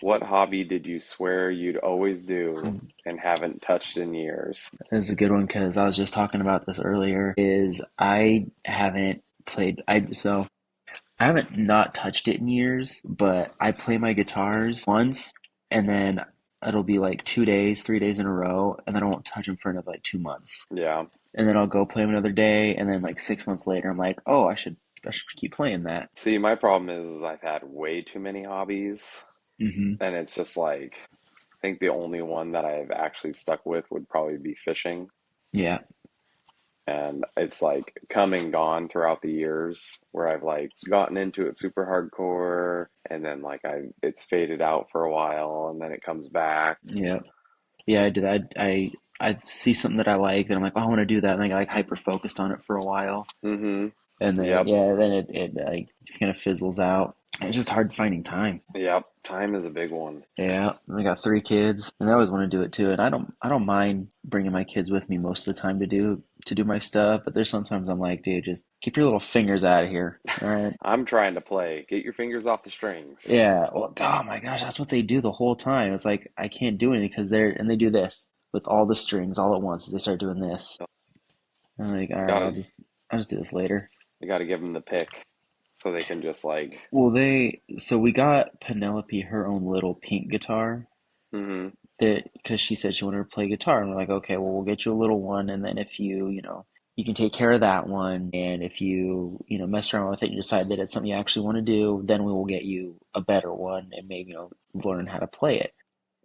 What hobby did you swear you'd always do Um, and haven't touched in years? This is a good one because I was just talking about this earlier. Is I haven't played I haven't not touched it in years, but I play my guitars once and then it'll be like 2 days, 3 days in a row, and then I won't touch them for another like 2 months. Yeah. And then I'll go play them another day, and then like 6 months later, I'm like, oh, I should keep playing that. See, my problem is I've had way too many hobbies, Hmm. and it's just like I think the only one that I've actually stuck with would probably be fishing. Yeah, And it's like come and gone throughout the years where I've like gotten into it super hardcore and then like I it's faded out for a while and then it comes back. yeah, yeah. I do that. I see something that I like, and I'm like, oh, I want to do that, and I get like hyper focused on it for a while, Mm-hmm. and then Yep. yeah, then it like kind of fizzles out. It's just hard finding time. Yep. Time is a big one. Yeah, I got 3 kids, and I always want to do it too. And I don't mind bringing my kids with me most of the time to do my stuff. But there's sometimes I'm like, dude, just keep your little fingers out of here. All right. I'm trying to play. Get your fingers off the strings. Yeah. Well, oh my gosh, that's what they do the whole time. It's like I can't do anything because they do this with all the strings all at once. They start doing this. I'm like, all right, Gotta I'll just do this later. you gotta give them the pick so they can just like Well, so we got Penelope her own little pink guitar mm-hmm. that because she said she wanted to play guitar, and we're like, okay, well, we'll get you a little one, and then if you can take care of that one, and if you mess around with it and decide that it's something you actually want to do, then we will get you a better one and maybe learn how to play it.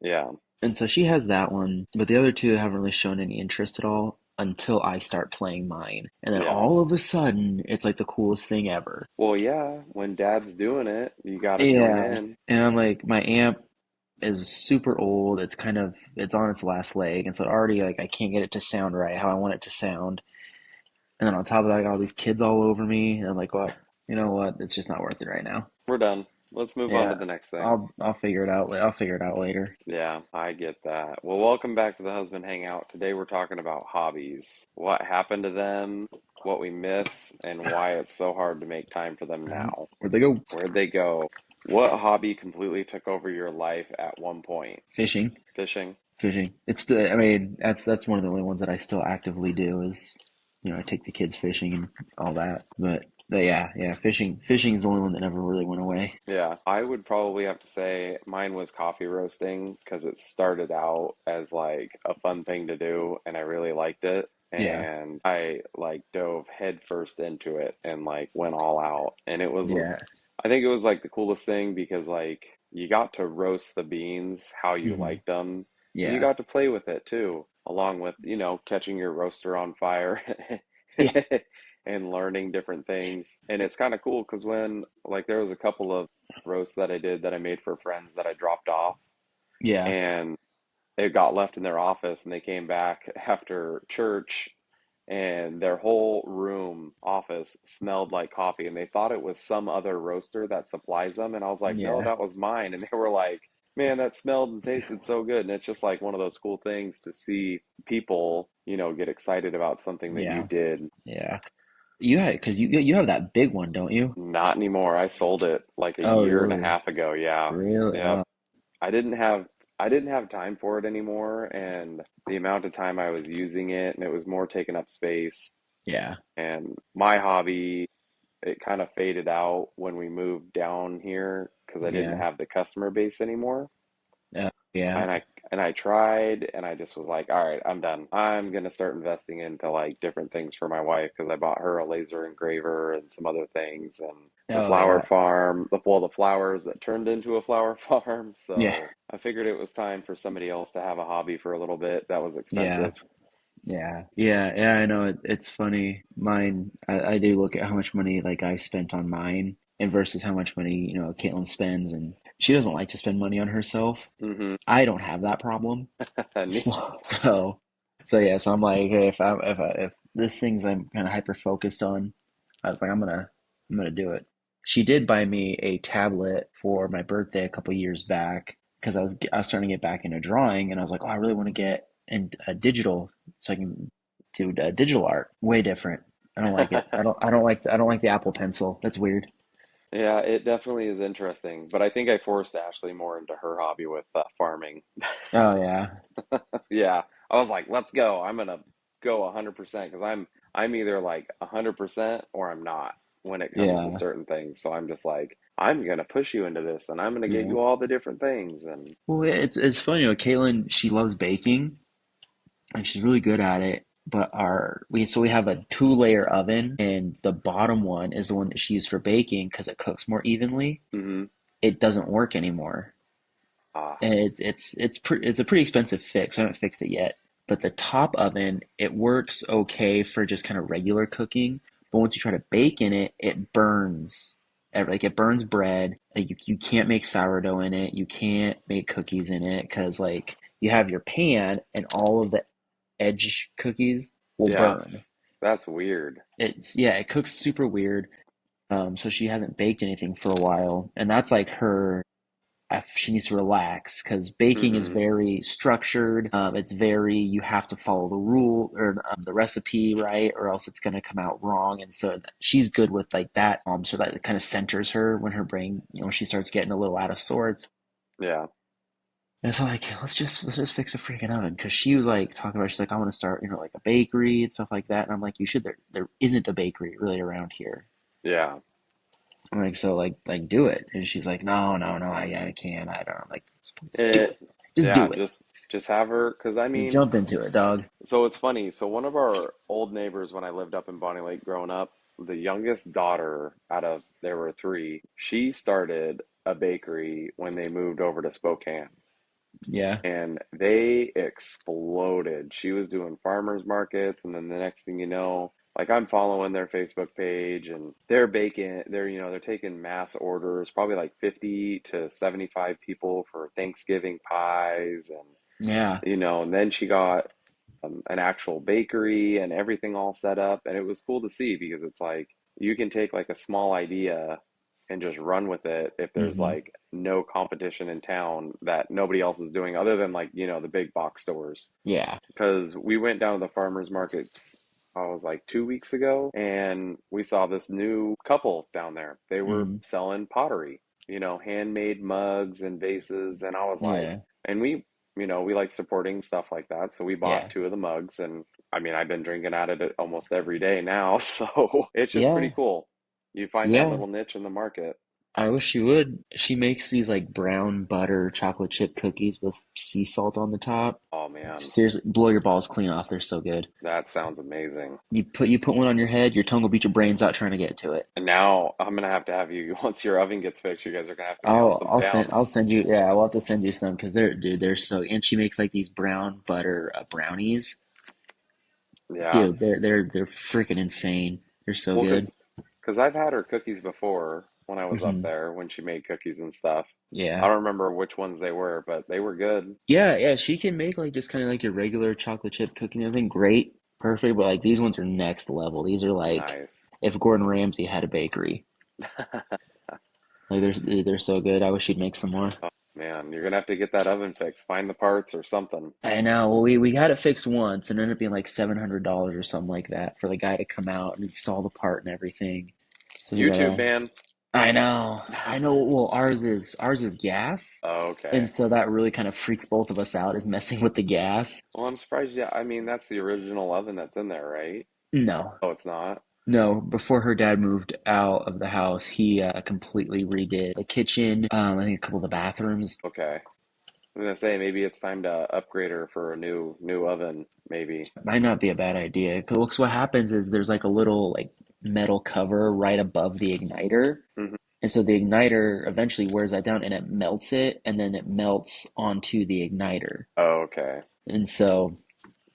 Yeah. And so she has that one, but the other two haven't really shown any interest at all until I start playing mine, and then Yeah. all of a sudden, it's like the coolest thing ever. Well, yeah, when dad's doing it, you gotta join Yeah, in. and I'm like, my amp is super old. It's on its last leg, and so it already like I can't get it to sound right how I want it to sound. And then on top of that, I got all these kids all over me, and I'm like, well, you know what? It's just not worth it right now. We're done. Let's move on to Yeah, the next thing. I'll figure it out. I'll figure it out later. Yeah, I get that. Well, welcome back to the Husband Hangout. Today we're talking about hobbies. What happened to them, what we miss, and why it's so hard to make time for them now. Where'd they go? Where'd they go? What hobby completely took over your life at one point? Fishing. Fishing? Fishing. It's still, I mean, that's one of the only ones that I still actively do is, I take the kids fishing and all that. But yeah, yeah, fishing is the only one that never really went away. Yeah, I would probably have to say mine was coffee roasting because it started out as like a fun thing to do and I really liked it. Yeah, And I like dove head first into it and like went all out. And it was, yeah, I think it was like the coolest thing because like you got to roast the beans how you hmm, liked them and you yeah, got to play with it too, along with, catching your roaster on fire yeah, and learning different things. And it's kind of cool because when like there was a couple of roasts that I did that I made for friends that I dropped off yeah, and it got left in their office and they came back after church and their whole room office smelled like coffee and they thought it was some other roaster that supplies them and I was like, "No, yeah. that was mine." And they were like, "Man, that smelled and tasted so good." And it's just like one of those cool things to see people, get excited about something that you Yeah, did. yeah. You had because you have that big one, don't you? Not anymore. I sold it like a Oh, year and a really? half ago. Yeah. Really? Yep. I didn't have I didn't have time for it anymore and the amount of time I was using it and it was more taking up space Yeah, and my hobby it kind of faded out when we moved down here because I didn't yeah, have the customer base anymore. yeah, And I tried and I just was like, all right, I'm done. I'm gonna start investing into like different things for my wife because I bought her a laser engraver and some other things and the oh flower yeah, farm, the flowers that turned into a flower farm. yeah, So I figured it was time for somebody else to have a hobby for a little bit that was yeah, expensive. yeah, yeah, yeah. I know it's funny. Mine, I do look at how much money like I spent on mine and versus how much money Caitlin spends, and she doesn't like to spend money on herself. Mm-hmm. I don't have that problem, so so yeah. So I'm like, hey, if this thing's I'm kind of hyper focused on, I was like, I'm gonna do it. She did buy me a tablet for my birthday a couple years back because I was starting to get back into drawing, and I was like, oh, I really want to get in digital so I can do digital art. Way different. I don't like it. I don't like the Apple Pencil. That's weird. Yeah, it definitely is interesting, but I think I forced Ashley more into her hobby with farming. Oh yeah, Yeah, I was like, "Let's go. I'm gonna go 100% because I'm either like 100% or I'm not when it comes to yeah, certain things. So I'm just like, I'm gonna push you into this, and I'm gonna get yeah. you all the different things." And Well, it's funny, Caitlin, she loves baking and she's really good at it. But we have a two-layer oven, and the bottom one is the one that she used for baking because it cooks more evenly. hmm It doesn't work anymore. ah, And it's a pretty expensive fix. I haven't fixed it yet. But the top oven, it works okay for just kind of regular cooking. But once you try to bake in it, it burns. Like it burns bread. Like you can't make sourdough in it. You can't make cookies in it because like you have your pan and all of the edge cookies will yeah, burn. that's weird. It's yeah, it cooks super weird. So she hasn't baked anything for a while, and that's like her she needs to relax because baking is hmm very structured. It's very you have to follow the rule or the recipe right, or else it's going to come out wrong. And so she's good with like that. So that kind of centers her when her brain, she starts getting a little out of sorts. Yeah, And it's like let's just fix a freaking oven because she was like talking about she's like I want to start like a bakery and stuff like that. And I'm like you should there isn't a bakery really around here. yeah, I'm like so like do it. And she's like no I can't I don't. I'm like just do it, it. Just yeah. do it. Just have her, because I Just mean, jump into it, dog. so it's funny. So one of our old neighbors when I lived up in Bonnie Lake growing up, the youngest daughter out of there were three, she started a bakery when they moved over to Spokane. Yeah. And they exploded. She was doing farmers markets, and then the next thing you know, like I'm following their Facebook page, and they're baking, they're taking mass orders, probably like 50 to 75 people for Thanksgiving pies, and Yeah. and then she got an actual bakery and everything all set up. And it was cool to see because it's like you can take like a small idea and just run with it if there's Hmm. like no competition in town that nobody else is doing other than like, the big box stores. Yeah. Because we went down to the farmers markets, I was like 2 weeks ago, and we saw this new couple down there. They were Hmm. selling pottery, handmade mugs and vases. And I was like, Yeah. and we like supporting stuff like that. So we bought Yeah. two of the mugs, and I mean, I've been drinking out of it almost every day now. So it's just pretty Yeah. cool. You find that Yeah. little niche in the market. I wish she would. She makes these like brown butter chocolate chip cookies with sea salt on the top. Oh man, Seriously, blow your balls clean off. They're so good. that sounds amazing. You put one on your head, your tongue will beat your brains out trying to get to it. And now I'm gonna have to have you once your oven gets fixed. You guys are gonna have to mail some down. I'll send you yeah, I'll have to send you some because they're so and she makes like these brown butter brownies. Yeah. Dude, they're freaking insane. They're so Well, good. cause I've had her cookies before when I was up Hmm. there when she made cookies and stuff. I Yeah. don't remember which ones they were, but they were good. Yeah, yeah, she can make like just kind of like your regular chocolate chip cookie and everything. Great, perfect, but like these ones are next level. These are like Nice. if Gordon Ramsay had a bakery. Like they're so good. I wish she'd make some more. Man, you're gonna have to get that oven fixed. Find the parts or something. I know. Well, we had it fixed once and it ended up being like $700 or something like that for the guy to come out and install the part and everything. So we YouTube, gotta. man. I know. I know. Well, ours is gas, and Okay. so that really kind of freaks both of us out is messing with the gas. Well, I'm surprised. Yeah, I mean that's the original oven that's in there, right? No, Oh, it's not. no. Before her dad moved out of the house, he completely redid the kitchen. I think a couple of the bathrooms. Okay. I'm gonna say maybe it's time to upgrade her for a new oven, maybe. Might not be a bad idea. Because what happens is there's like a little like metal cover right above the igniter. hmm And so the igniter eventually wears that down and it melts it, and then it melts onto the igniter. Oh, okay. And so,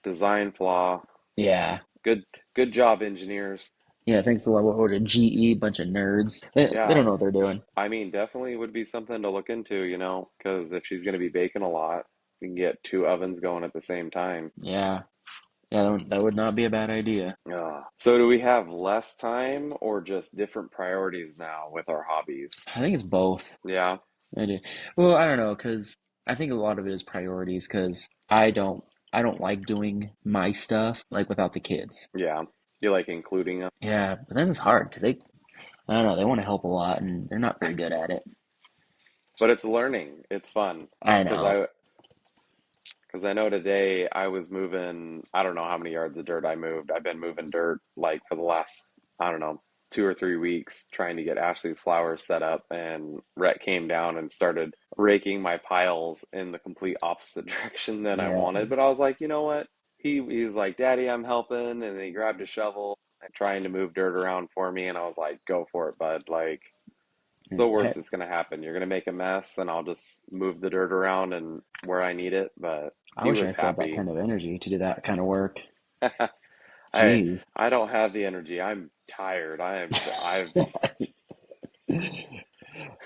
Design flaw. yeah, Good good job, engineers. yeah, thanks a lot. What ordered GE, bunch of nerds. They Yeah, don't know what they're doing. I mean, definitely would be something to look into, because if she's gonna be baking a lot, you can get two ovens going at the same time. Yeah, yeah, that would not be a bad idea. So do we have less time or just different priorities now with our hobbies? I think it's both. Yeah, I do. Well, I don't know, because I think a lot of it is priorities, because I don't like doing my stuff like without the kids. yeah. You like including them? Yeah, but then it's hard because I don't know. They want to help a lot, and they're not very good at it. But it's learning. It's fun I because know. I know today I was moving, I don't know how many yards of dirt I moved. I've been moving dirt like for the last, I don't know, 2 or 3 weeks trying to get Ashley's flowers set up. And Rhett came down and started raking my piles in the complete opposite direction than I Yeah. wanted. But I was like, you know what? He's like, Daddy, I'm helping. And he grabbed a shovel and trying to move dirt around for me. And I was like, go for it, bud. Like, it's the worst that's going to happen. You're going to make a mess, and I'll just move the dirt around and where I need it. But I he wish I was still had that happy. kind of energy to do that kind of work. I Jeez. I don't have the energy. I'm tired. I've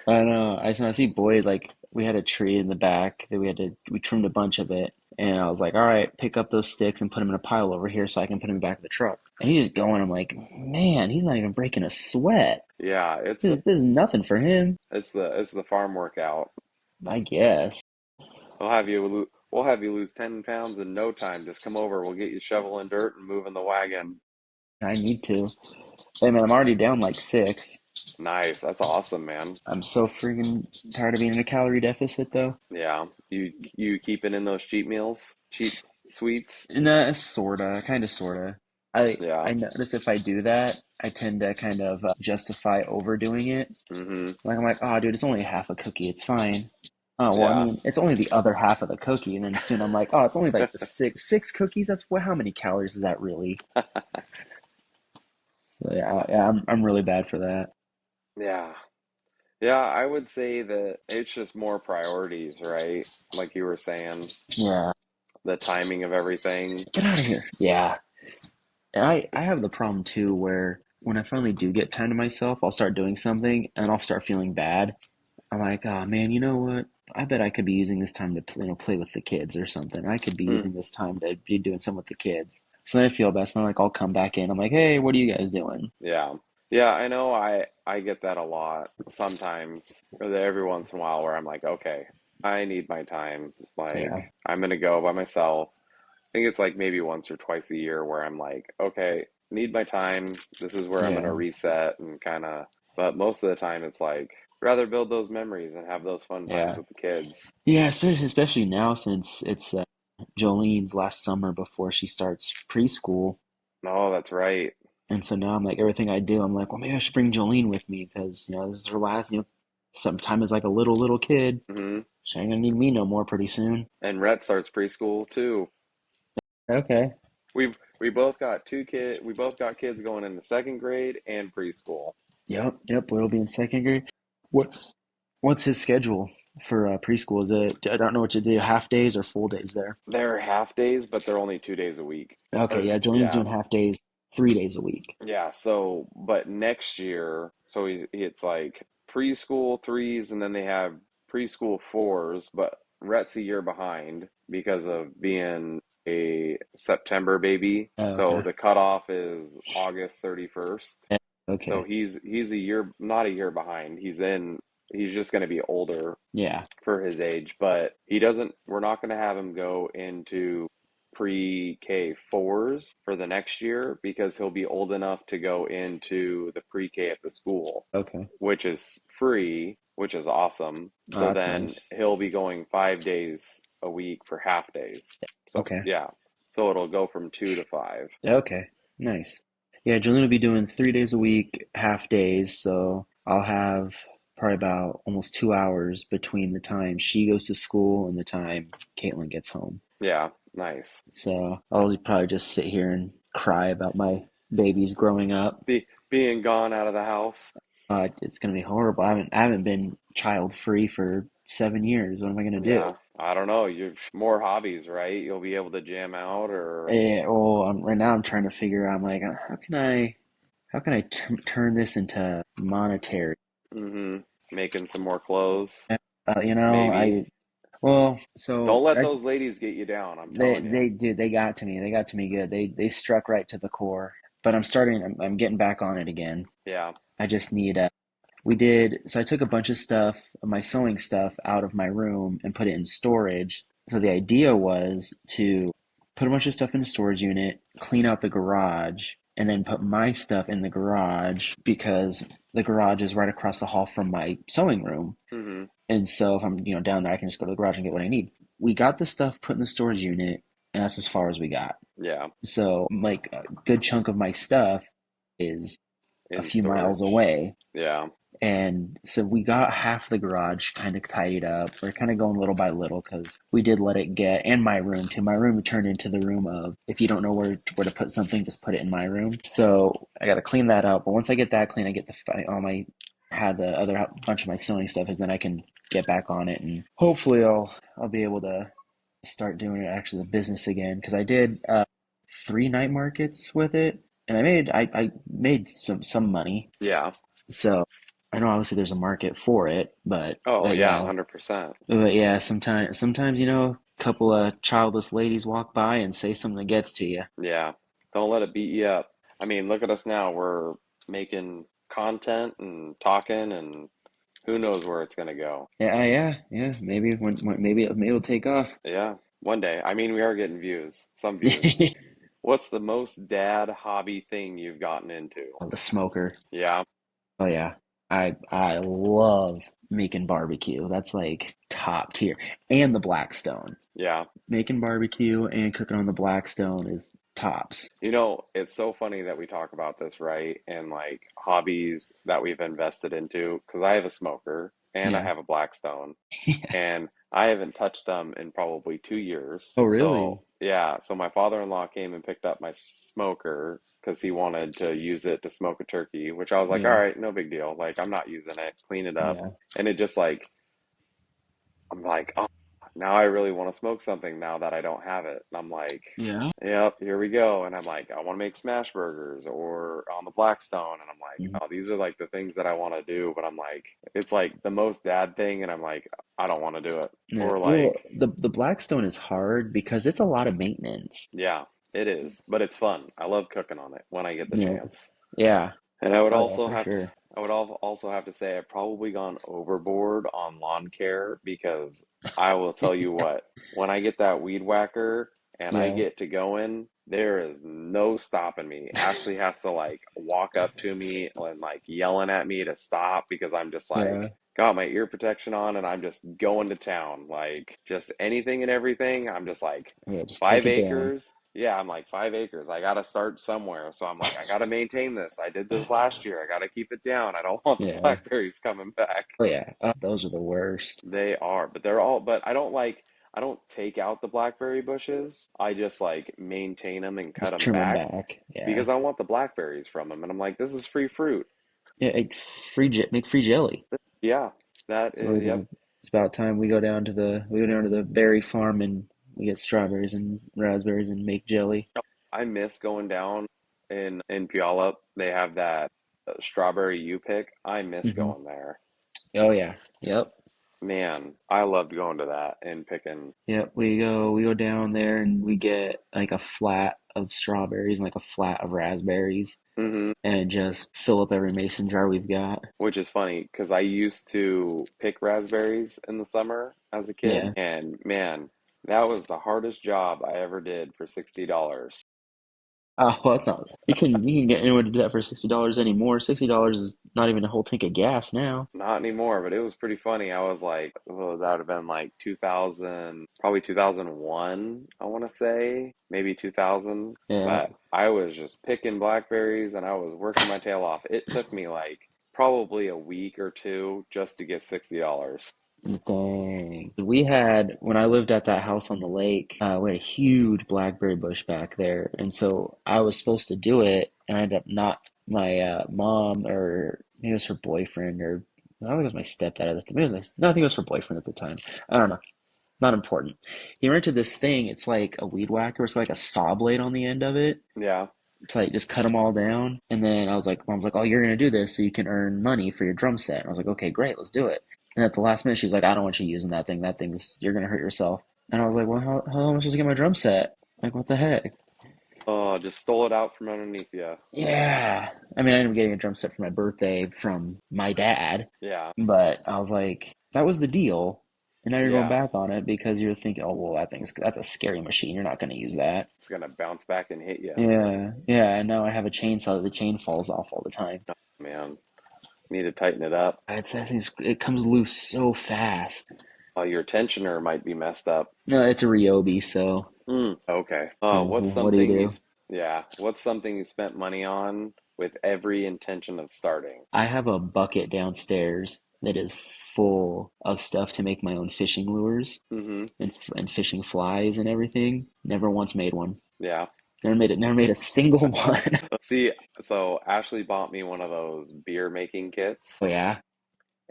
I know. I see Boyd, like, we had a tree in the back that we trimmed a bunch of it. And I was like, all right, pick up those sticks and put them in a pile over here so I can put them in the back of the truck. And he's just going. I'm like, man, he's not even breaking a sweat. yeah. This is nothing for him, It's the farm workout. I guess. We'll have you lose 10 pounds in no time. Just come over. We'll get you shoveling dirt and moving the wagon. I need to. Hey, man, I'm already down like 6. Nice. That's awesome, man. I'm so freaking tired of being in a calorie deficit, though. Yeah. You keeping in those cheat meals, cheat sweets. Nah, sorta, kind of, sorta. I Yeah. I notice if I do that, I tend to kind of justify overdoing it. Mm-hmm. Like I'm like, oh, dude, it's only half a cookie. It's fine. Oh well, I Yeah. mean, it's only the other half of the cookie, and then soon I'm like, oh, it's only like the six cookies. That's what? How many calories is that really? So yeah, I'm really bad for that. Yeah. Yeah, I would say that it's just more priorities, right? Like you were saying, Yeah, the timing of everything. get out of here. Yeah, and I have the problem too where when I finally do get time to myself, I'll start doing something and I'll start feeling bad. I'm like, oh man, you know what? I bet I could be using this time to play with the kids or something. I could be Mm, using this time to be doing something with the kids. So then I feel best. And I'm like, I'll come back in. I'm like, hey, what are you guys doing? yeah. Yeah, I know I get that a lot sometimes, or every once in a while where I'm like, okay, I need my time. Like, Yeah, I'm gonna go by myself. I think it's like maybe once or twice a year where I'm like, okay, need my time. This is where I'm gonna yeah, reset and kind of, but most of the time it's like rather build those memories and have those fun times yeah, with the kids. yeah. Especially now since it's Jolene's last summer before she starts preschool, No, that's right. and so now I'm like everything I do, I'm like, well, maybe I should bring Jolene with me because this is her last. Sometime as like a little kid. Hmm. She ain't gonna need me no more pretty soon. And Rhett starts preschool too. Okay. We both got kids going in the second grade and preschool. Yep. We'll be in second grade. What's what's his schedule for preschool? Is it? I don't know what to do. Half days or full days there? They're half days, but they're only 2 days a week. Okay, Or yeah. Jolene's yeah, doing half days, 3 days a week. yeah. So, but next year, so it's like preschool threes, and then they have preschool fours. But Rhett's a year behind because of being a September baby. Oh, So okay. the cutoff is August 31st. Yeah, So okay. he's a year, not a year behind. He's just going to be older Yeah. for his age, but he doesn't, we're not going to have him go into pre-K fours for the next year because he'll be old enough to go into the pre-K at the school, Okay. which is free, which is awesome. Oh, So that's then nice. he'll be going 5 days a week for half days. So Okay. yeah, so it'll go from 2 to 5. Okay. Nice. Yeah, Jolene will be doing 3 days a week, half days, so I'll have probably about almost 2 hours between the time she goes to school and the time Caitlin gets home. Yeah, nice. So I'll probably just sit here and cry about my babies growing up. Being gone out of the house. It's gonna be horrible. I haven't been child free for 7 years. What am I gonna do? Yeah, I don't know. You've more hobbies, right? You'll be able to jam out or Well, right now I'm trying to figure out. I'm like, how can I turn this into monetary? hmm making some more clothes. Maybe. I well, so Don't let those ladies get you down, I'm telling you. they got to me. They got to me good. They struck right to the core. But I'm getting back on it again. Yeah. I just need so I took a bunch of stuff, my sewing stuff out of my room and put it in storage. So the idea was to put a bunch of stuff in a storage unit, clean out the garage, and then put my stuff in the garage because the garage is right across the hall from my sewing room. Mm-hmm. And so if I'm, down there, I can just go to the garage and get what I need. We got the stuff put in the storage unit, and that's as far as we got. Yeah. So like a good chunk of my stuff is a In few miles storage. away. Yeah. And so we got half the garage kind of tidied up. We're kind of going little by little because we did let it get, and my room too. My room turned into the room of if you don't know where to put something, just put it in my room. So I got to clean that up. But once I get that clean, I get all my had the other bunch of my sewing stuff, is then I can get back on it, and hopefully I'll be able to start doing it actually the business again because I did 3 night markets with it, and I made some money. Yeah. So I know obviously there's a market for it, but Oh but yeah, yeah, 100%. but yeah, sometimes a couple of childless ladies walk by and say something that gets to you. Yeah. Don't let it beat you up. I mean, look at us now. We're making content and talking, and who knows where it's gonna go. Yeah. Maybe maybe it'll take off. Yeah. One day. I mean, we are getting views, some views. What's the most dad hobby thing you've gotten into? The smoker. Yeah. Oh yeah, I love making barbecue. That's like top tier, and the Blackstone. Yeah. Making barbecue and cooking on the Blackstone is tops. It's so funny that we talk about this, right? And like hobbies that we've invested into, because I have a smoker and I Yeah. have a Blackstone, and I haven't touched them in probably 2 years. Oh So, really? yeah, so my father-in-law came and picked up my smoker because he wanted to use it to smoke a turkey, which I was like, all Yeah. right, no big deal. Like, I'm not using it, clean it up. Yeah. And it just like, I'm like, oh, now I really want to smoke something now that I don't have it. And I'm like, Yeah. yep, here we go. And I'm like, I want to make smash burgers or on the Blackstone. And I'm like, Mhm. oh, these are like the things that I want to do. But I'm like, it's like the most dad thing. And I'm like, I don't want to do it. Yeah. Or Well, like, the Blackstone is hard because it's a lot of maintenance. yeah, it is, but it's fun. I love cooking on it when I get the Yeah. chance. Yeah. And I would Oh yeah, also for have to, sure. also have to say I've probably gone overboard on lawn care because I will tell you what, when I get that weed whacker and I Yeah. get to going, there is no stopping me. Ashley has to like walk up to me and like yelling at me to stop because I'm just Yeah. like got my ear protection on and I'm just going to town. Like just anything and everything. I'm just like Yeah. Just take five it down. acres. Yeah, I'm like 5 acres. I got to start somewhere. So I'm like, I got to maintain this. I did this last year. I got to keep it down. I don't want the Yeah. blackberries coming back. Oh yeah. Those are the worst. They are, but they're all, but I don't like, I don't take out the blackberry bushes. I just like maintain them and cut Just them trim them back back. Yeah. because I want the blackberries from them. And I'm like, this is free fruit. Yeah. Make free jelly. Yeah, that So is, we're yep. gonna. It's about time we go down to the berry farm and we get strawberries and raspberries and make jelly. I miss going down in Puyallup. They have that strawberry you pick. I miss Hmm. going there. Oh yeah. Yep. Man, I loved going to that and picking. Yep. We go down there and we get like a flat of strawberries and like a flat of raspberries Hmm. and just fill up every mason jar we've got. Which is funny because I used to pick raspberries in the summer as a kid, Yeah. and man, that was the hardest job I ever did for $60. Oh, well, that's not. You can get anyone to do that for $60 anymore. $60 is not even a whole tank of gas now. Not anymore, but it was pretty funny. I was like, well, that would have been like 2000, probably 2001, I want to say, maybe 2000. Yeah. But I was just picking blackberries and I was working my tail off. It took me like probably a week or two just to get $60. Dang. We had, when I lived at that house on the lake, we had a huge blackberry bush back there. And so I was supposed to do it, and I ended up not, my mom, or maybe it was her boyfriend, or I don't think it was my stepdad at the time. No, I think it was her boyfriend at the time. I don't know. Not important. He rented this thing. It's like a weed whacker. It's like a saw blade on the end of it Yeah. to like just cut them all down. And then Mom's like, oh, you're gonna do this so you can earn money for your drum set. And I was like, okay, great, let's do it. And at the last minute, she's like, I don't want you using that thing. That thing's you're gonna hurt yourself. And I was like, well, how am I supposed to get my drum set? Like, what the heck? Oh, just stole it out from underneath you. Yeah. I mean, I ended up getting a drum set for my birthday from my dad, Yeah. but I was like, that was the deal. And now you're going Yeah. back on it because you're thinking, oh, well, that's a scary machine. You're not going to use that. It's gonna bounce back and hit you. Yeah. Yeah. And now I have a chainsaw that the chain falls off all the time. Man. Need to tighten it up. I'd say it comes loose so fast. Your tensioner might be messed up. No, it's a Ryobi, so Okay. What's what do you something do? yeah, what's something you spent money on with every intention of starting? I have a bucket downstairs that is full of stuff to make my own fishing lures Mm-hmm. and fishing flies and everything. Never once made one. Yeah. Never made a single one. See, so Ashley bought me one of those beer making kits, Oh yeah.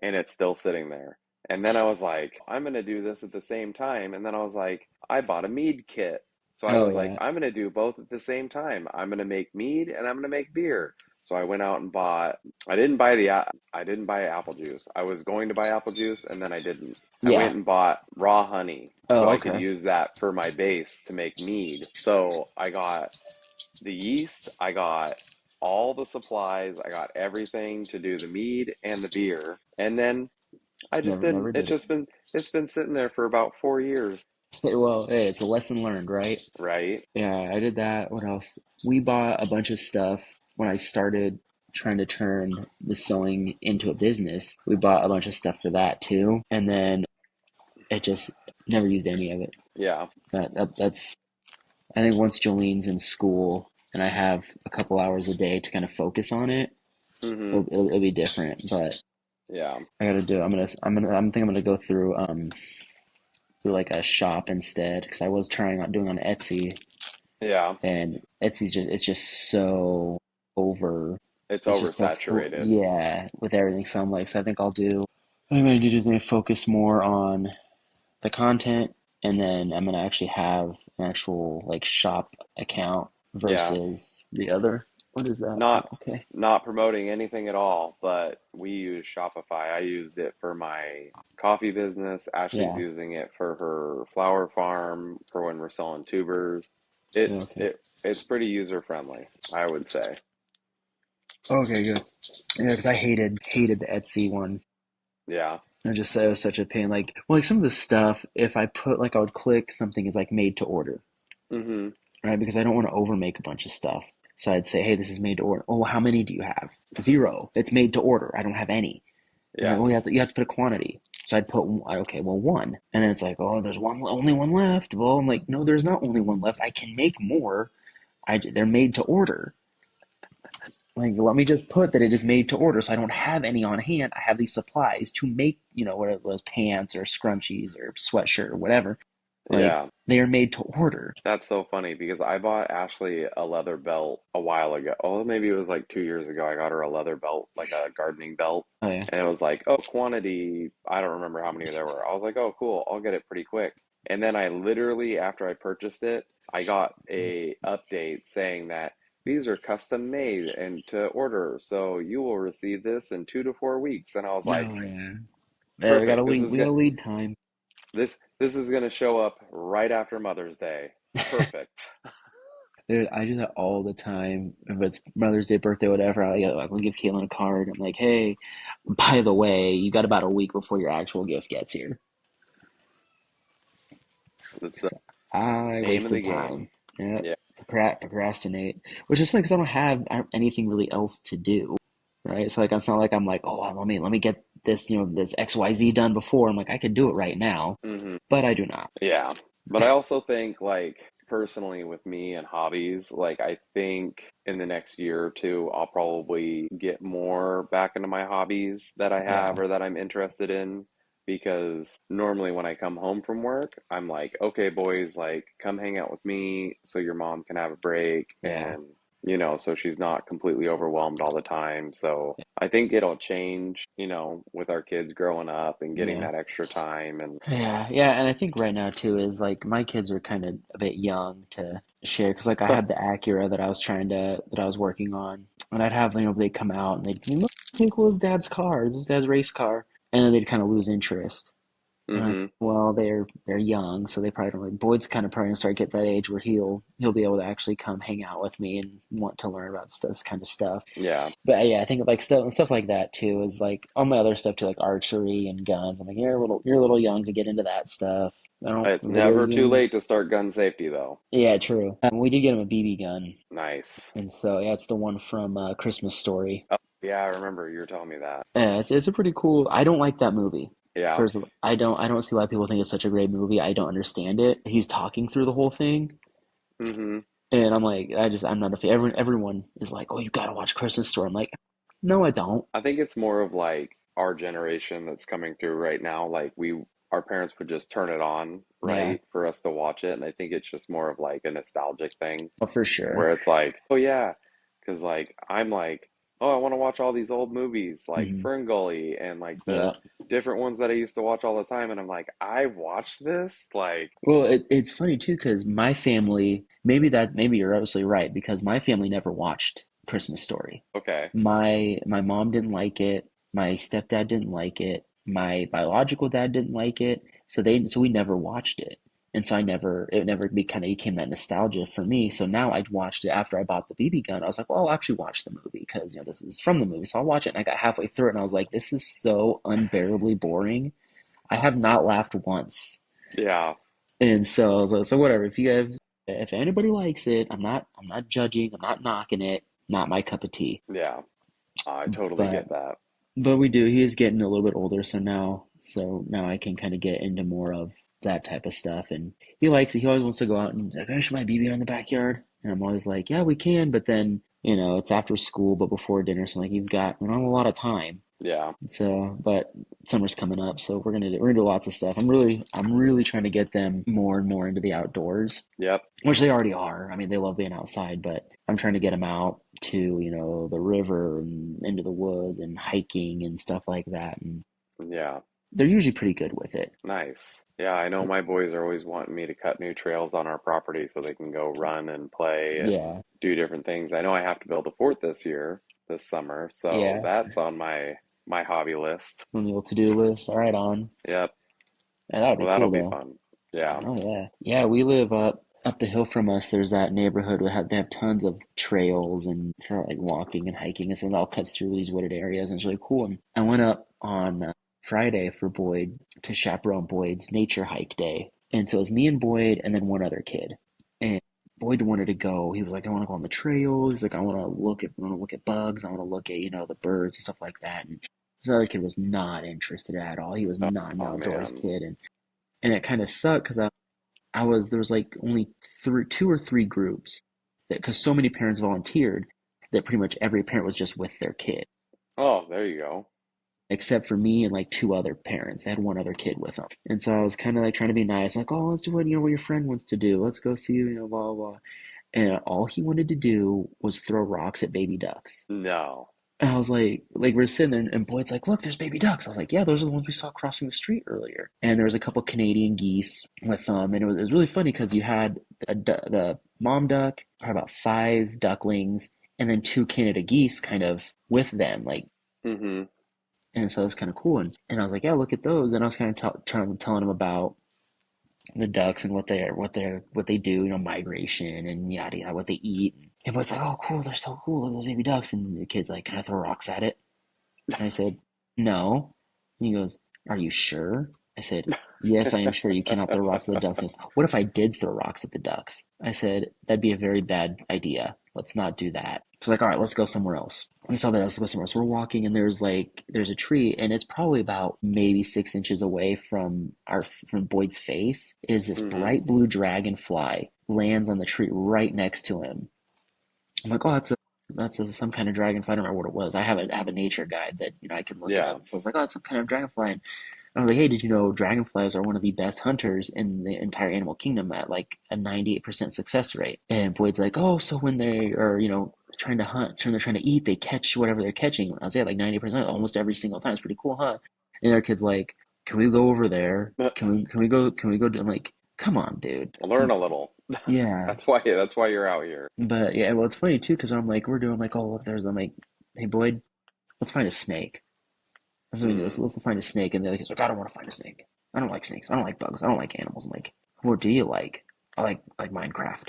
and it's still sitting there. And then I was like, I'm gonna do this at the same time. And then I was like, I bought a mead kit. So I Oh was like, yeah. I'm gonna do both at the same time. I'm gonna make mead and I'm gonna make beer. So I went out and bought, I didn't buy apple juice. I was going to buy apple juice and then I didn't. I Yeah. went and bought raw honey so Oh I could okay. use that for my base to make mead. So I got the yeast, I got all the supplies, I got everything to do the mead and the beer. And then I Just just never didn't. did it. It's been sitting there for about 4 years, Well, hey, it's a lesson learned, right? right? Yeah, I did that. What else? We bought a bunch of stuff when I started trying to turn the sewing into a business. We bought a bunch of stuff for that too, and then it just never used any of it. Yeah. That's I think once Jolene's in school and I have a couple hours a day to kind of focus on it, Mm-hmm. it'll be different. But Yeah. I gotta do. I'm gonna go through like a shop instead because I was trying on doing on Etsy, Yeah. and it's just so over. It's It's just so full, oversaturated. yeah, with everything. So I'm like, so I think what I need to do is focus more on the content, and then I'm gonna actually have an actual like shop account Yeah. versus the other. What is that? Oh, Not okay. not promoting anything at all, but we use Shopify. I used it for my coffee business. Ashley's Yeah. using it for her flower farm for when we're selling tubers. Yeah, It's okay. it's pretty user friendly, I would say. Okay, good. Yeah, because I hated the Etsy one. Yeah. I just said it was such a pain. Like, well, like some of the stuff, if I put like I would click something is like made to order, Mm-hmm. right? Because I don't want to overmake a bunch of stuff. So I'd say, hey, this is made to order. Oh, well, how many do you have? Zero. It's made to order. I don't have any. And then, Yeah. well, you have to put a quantity. So I'd put, okay, well, one. And then it's like, oh, there's only one left. Well, I'm like, no, there's not only one left. I can make more. They're made to order. Like, let me just put that it is made to order, so I don't have any on hand. I have these supplies to make, whatever it was, pants or scrunchies or sweatshirt or whatever. Like, Yeah. they are made to order. That's so funny because I bought Ashley a leather belt a while ago. Oh, maybe it was like 2 years ago. I got her a leather belt, like a gardening belt. Oh yeah, And it was like, oh, quantity. I don't remember how many there were. I was like, oh, cool. I'll get it pretty quick. And then I literally, after I purchased it, I got a update saying that these are custom made and to order. So you will receive this in 2 to 4 weeks. And I was like, oh yeah, yeah. perfect. We got a lead time. This is gonna show up right after Mother's Day. Perfect. Dude, I do that all the time. If it's Mother's Day, birthday, whatever, I'll give Caitlin a card. I'm like, hey, by the way, you got about a week before your actual gift gets here. It's the So I name of the wasted game. time. Yeah, Yeah. procrastinate, which is funny because I don't have anything really else to do, right? So like, it's not like I'm like, oh, let me get this, this XYZ done before. I'm like, I could do it right now, Hmm. but I do not. Yeah. But I also think, like, personally with me and hobbies, like, I think in the next year or two, I'll probably get more back into my hobbies that I have Yeah, or that I'm interested in. Because normally when I come home from work, I'm like, okay, boys, like, come hang out with me so your mom can have a break yeah. and, so she's not completely overwhelmed all the time. So I think it'll change, with our kids growing up and getting Yeah. that extra time. And Yeah, and I think right now too is like my kids are kind of a bit young to share because like I had the Acura that I was working on, and I'd have they come out and they'd look how cool is Dad's car, this is Dad's race car, and then they'd kind of lose interest. And hmm. well, they're young, so they probably don't like. Boyd's kind of probably gonna start get that age where he'll be able to actually come hang out with me and want to learn about this kind of stuff. Yeah, But yeah, I think like stuff like that too is like all my other stuff too, like archery and guns. I'm like, you're a little young to get into that stuff. I don't it's video never too games. late to start gun safety, though. Yeah, true. We did get him a BB gun, Nice. and so yeah, it's the one from Christmas Story. Yeah, I remember you were telling me that. Yeah, it's a pretty cool. I don't like that movie. Yeah. Personally, I don't see why people think it's such a great movie. I don't understand it. He's talking through the whole thing, Hmm. and I'm like, I'm not a fan. Everyone is like, oh, you gotta watch Christmas Story. I'm like, no, I don't. I think it's more of like our generation that's coming through right now. Like our parents would just turn it on, Yeah, right, for us to watch it. And I think it's just more of like a nostalgic thing but for sure. where it's like, oh yeah, because like I'm like, oh, I want to watch all these old movies like Hmm. Ferngully and like the Yeah. different ones that I used to watch all the time. And I'm like, I watched this? Like, Well, it's funny too because my family, maybe you're absolutely right because my family never watched Christmas Story. okay, My mom didn't like it. My stepdad didn't like it. My biological dad didn't like it. So we never watched it. And so it never kind of became that nostalgia for me. So now I watched it after I bought the BB gun. I was like, well, I'll actually watch the movie because, this is from the movie. So I'll watch it. And I got halfway through it and I was like, this is so unbearably boring. I have not laughed once. yeah, And so I was like, so whatever. If anybody likes it, I'm not judging. I'm not knocking it. Not my cup of tea. yeah, I totally But get that. we do. He is getting a little bit older, so now I can kind of get into more of that type of stuff. And he likes it. He always wants to go out and he's like, "I should my BB in the backyard." And I'm always like, "Yeah, we can." But then it's after school, but before dinner, so like we don't have a lot of time. Yeah, So, but summer's coming up, so we're gonna do lots of stuff. I'm really trying to get them more and more into the outdoors, yep, which they already are. I mean, they love being outside, but I'm trying to get them out to, the river and into the woods and hiking and stuff like that. And yeah. they're usually pretty good with it. Nice. Yeah, I know So, my boys are always wanting me to cut new trails on our property so they can go run and play and yeah, do different things. I know I have to build a fort this summer, so yeah. that's on my hobby list. It's on the old to-do list. All right, on. Yep. Yeah, that would be Well, that'll cool be though. fun. Yeah. Oh yeah, yeah. We live up the hill from us. There's that neighborhood. They have tons of trails and for like walking and hiking, and so it all cuts through these wooded areas, and it's really cool. And I went up on Friday for Boyd to chaperone Boyd's nature hike day, and so it was me and Boyd, and then one other kid. And Boyd wanted to go. He was like, "I want to go on the trail." He's like, I want to look at bugs. I want to look at the birds and stuff like that." And this other kid was not interested at all. He was not an Oh outdoors man. kid, and it kind of sucked because there was like only two or three groups that because so many parents volunteered that pretty much every parent was just with their kid Oh, there you go. except for me and like two other parents. They had one other kid with them, and so I was kind of like trying to be nice, like, oh, let's do what your friend wants to do. Let's go see blah blah blah. And all he wanted to do was throw rocks at baby ducks. No. And I was like we're sitting there, and Boyd's like, look, there's baby ducks. I was like, yeah, those are the ones we saw crossing the street earlier. And there was a couple Canadian geese with them, and it was really funny because you had the mom duck, probably about five ducklings, and then two Canada geese kind of with them, like, Mm-hmm. and so it was kind of cool. And I was like, yeah, look at those. And I was kind of telling him about the ducks and what they do, migration and yada yada, what they eat. And Boyd's like, oh, cool, they're so cool, look at those baby ducks. And the kid's like, can I throw rocks at it? And I said, no. And he goes, are you sure? I said, yes, I am sure you cannot throw rocks at the ducks. He goes, what if I did throw rocks at the ducks? I said, that'd be a very bad idea. Let's not do that. He's like, all right, let's go somewhere else. We saw that, let's go somewhere else. We're walking and there's a tree and it's probably about maybe 6 inches away from Boyd's face is this Mm-hmm. bright blue dragonfly lands on the tree right next to him. I'm like, oh, some kind of dragonfly. I don't remember what it was. I have a nature guide that I can look it Yeah. up. So I was like, oh, it's some kind of dragonfly. And I was like, hey, did you know dragonflies are one of the best hunters in the entire animal kingdom at like a 98% success rate? And Boyd's like, oh, so when they are trying to hunt, when they're trying to eat, they catch whatever they're catching. I was like 90% almost every single time. It's pretty cool, huh? And our kid's like, can we go over there? Can we go? I'm like, come on, dude. Learn a little. Yeah. That's why you're out here. But yeah, well, it's funny too because I'm like, oh, look, I'm like, hey, Boyd, let's find a snake. That's what we do. Mm. Let's find a snake. And the other kid's like, I don't want to find a snake. I don't like snakes. I don't like bugs. I don't like animals. I'm like, what do you like? I like Minecraft.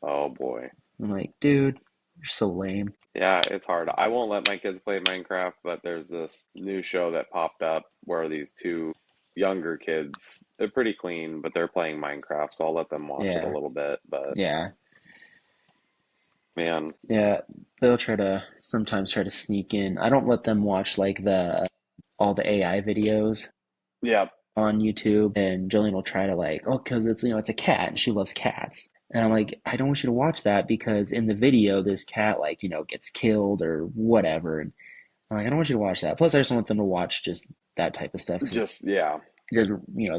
Oh boy. I'm like, dude, you're so lame. Yeah, it's hard. I won't let my kids play Minecraft, but there's this new show that popped up where these two younger kids, they're pretty clean, but they're playing Minecraft, so I'll let them watch it a Yeah, little bit. But yeah. Man. Yeah, they'll try to sometimes try to sneak in. I don't let them watch like the all the AI videos Yeah. on YouTube, and Jillian will try to like, oh, because it's it's a cat and she loves cats. And I'm like, I don't want you to watch that because in the video this cat like, gets killed or whatever. And I'm like, I don't want you to watch that. Plus, I just want them to watch just that type of stuff because Just yeah. just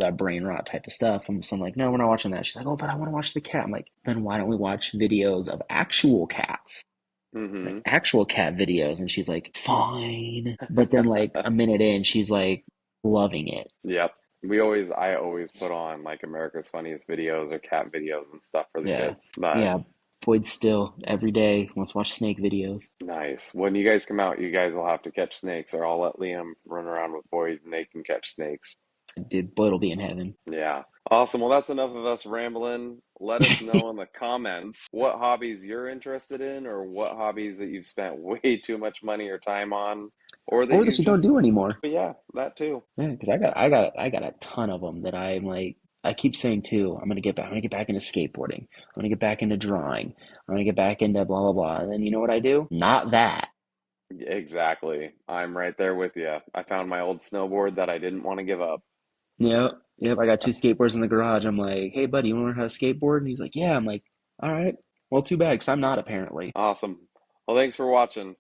that brain rot type of stuff. So I'm like, no, we're not watching that. She's like, oh, but I want to watch the cat. I'm like, then why don't we watch videos of actual cats? Like Mm-hmm. actual cat videos. And she's like, fine. But then like a minute in, she's like loving it. Yep. I always put on like America's Funniest Videos or cat videos and stuff for the Yeah. kids. But Yeah. Boyd still every day wants to watch snake videos. nice. When you guys come out, you guys will have to catch snakes, or I'll let Liam run around with Boyd and they can catch snakes. Dude, Boyd will be in heaven. Yeah. Awesome. Well, that's enough of us rambling. Let us know in the comments what hobbies you're interested in, or what hobbies that you've spent way too much money or time on, or that Or that you you don't just, do anymore. but yeah, that too. Yeah, because I got a ton of them that I'm like I keep saying too. I'm gonna get back into skateboarding. I'm gonna get back into drawing. I'm gonna get back into blah blah blah. And then you know what I do? Not that. Exactly. I'm right there with you. I found my old snowboard that I didn't want to give up. Yep, yep. I got two skateboards in the garage. I'm like, hey buddy, you want to learn how to skateboard? And he's like, yeah. I'm like, all right. Well, too bad, because I'm not apparently. Awesome. Well, thanks for watching.